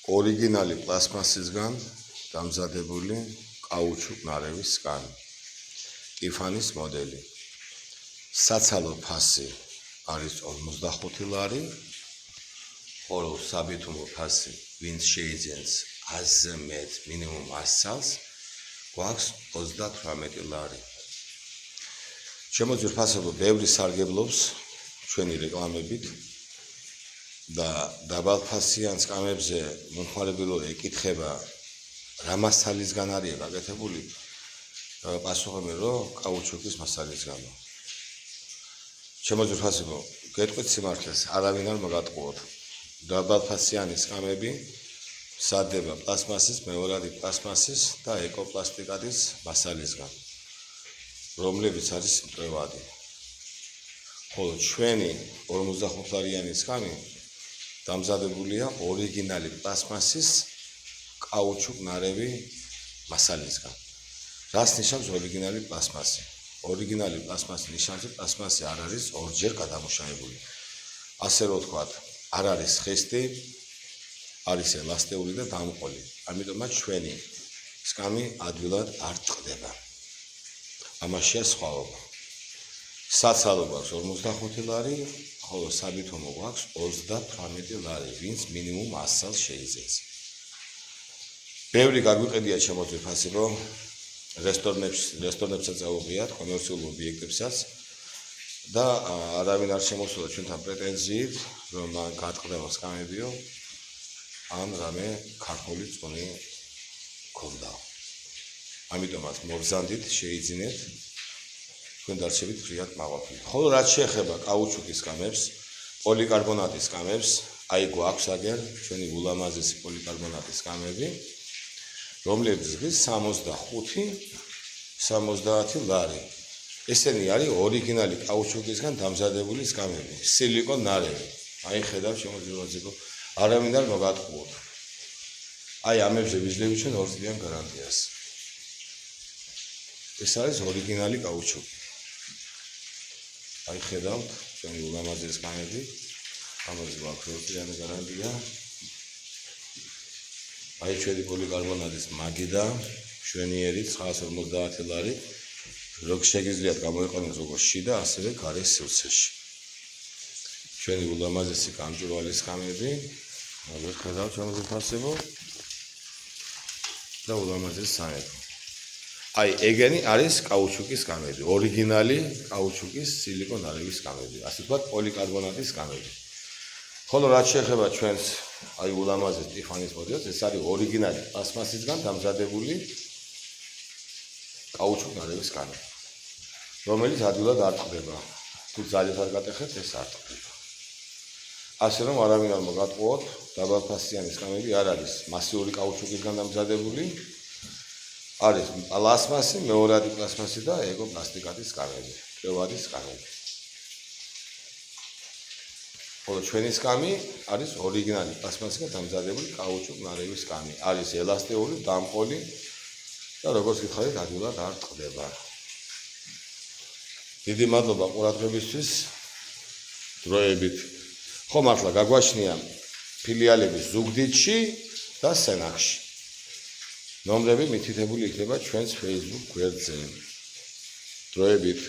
ორიგინალი პლასმასისგან დამზადებული კაუჩუკ-ნარევის სკანი. კიფანის მოდელი. საცალო ფასი არის 45 ლარი, ხოლო საბითუმო ფასი, ვინც შეიძენს 100-ზე მეტ მინიმუმ 100 წელს, გვაქვს 38 ლარი. შემოძვირფასებო ბევრი სარგებლობს ჩვენი რეკლამებით და დაბალფასიან სკამებზე მომხმარებლური ეკითხება რა მასალისგან არის გაკეთებული, პასუხობენ რომ კაუჩუკის მასალისგანო. შემოძვირფასებო გეტყვით სიმართლეს, არავინ არ მოგატყუოთ. დაბალფასიანი სკამები მზადდება პლასმასის, მეორადი პლასმასის და ეკოპლასტიკატის მასალისგან, რომლებიც არის მტვევადი. ხოლო ჩვენი 45 ლარიანი სკამი დამზადებულია ორიგინალი პლასმასის კაუჩუკ-ნარევი მასალისგან. რას ნიშნავს ორიგინალი პლასმასი? ორიგინალი პლასმასი ნიშნავს, რომ პლასმასი არ არის ორჯერ გადამუშავებული. ასე რომ ვთქვათ, არ არის ხესტი, არის ელასტიური და დამყოლი. ამიტომაც ჩვენი სკამი ადვილად არ ტყდება. ამაშია სხვაობა. საცალო გვაქვს 45 ლარი, ხოლო საბითუმო გვაქვს 38 ლარი, ვინც მინიმუმ 100 წელს შეიძენს. ბევრი გაგვიყედია შემოძვირფასებო რესტორნებსაც წაუღიათ, კომერციულ ობიექტებსაც და არავინ არ შემოსულა ჩვენთან პრეტენზიით, რომ მან გატყდება სკამებიო, ან რამე ქართული წონი ქონდა. ამიტომაც მოგზანდით, შეიძინეთ, თქვენ დარჩებით ფრიად მაყოფილი. ხოლო რაც შეეხება კაუჩუკის სკამებს, პოლიკარბონატის სკამებს, აი გვაქვს აგერ ჩვენი ულამაზესი პოლიკარბონატის სკამები, რომლებიც გის 65-70 ლარი. ესენი არის ორიგინალი კაუჩუკისგან დამზადებული სკამები, სილიკონ-ნარევი. აი ხედავ შემოძვირფასებო, არავინ არ მოგატყუოთ. აი ამებზე ვიძლევით ჩვენ 2 წლიან გარანტიას. ეს არის ორიგინალი კაუჩუკი. აი ხედავთ ჩვენი ულამაზესი სკამები, ამაზე გვაქვს 2 წლიანი გარანტია. აი ჩვენი პოლიკარბონატის მაგიდა, მშვენიერი 950 ლარი. როგორ შეგიძლიათ გამოიყენოს როგორც შიდა, ასევე გარე სივრცეში. ჩვენი ულამაზესი გამჭვირვალე სკამები, როგორც ხედავთ შემოძვირფასებო და ულამაზესი სამეფო. აი ეგენი არის კაუჩუკის სკამები, ორიგინალი კაუჩუკის სილიკონ-ნარევის სკამები, ასე ვთქვათ, პოლიკარბონატის სკამები. ხოლო რაც შეეხება ჩვენს აი ულამაზეს ტიფანის მოდელს, ეს არის ორიგინალი პლასმასისგან დამზადებული კაუჩუკ-ნარევის სკამი, რომელიც ადვილად არ ტყდება. თუ ძალით არ გატეხებთ, ეს არ ტყდება. ასე რომ არავინ არ მოგატყუოთ, დაბალფასიანი სკამები არ არის მასიური კაუჩუკისგან დამზადებული, არის პლასმასი, მეორადი პლასმასი და ეკოპლასტიკატის სკამები, მტვევადი სკამები. ხოლო ჩვენი სკამი არის ორიგინალი პლასმასისგან დამზადებული კაუჩუკ-ნარევის სკამი, არის ელასტიური, დამყოლი და როგორც გითხარით, ადვილად არ ტყდება. დიდი მადლობა ყურადღებისთვის, დროებით. ხო მართლა გაგვაჩნია ფილიალები ზუგდიდში და სენაკში. ნომრები მითითებული იქნება ჩვენს Facebook გვერდზე. დროებით.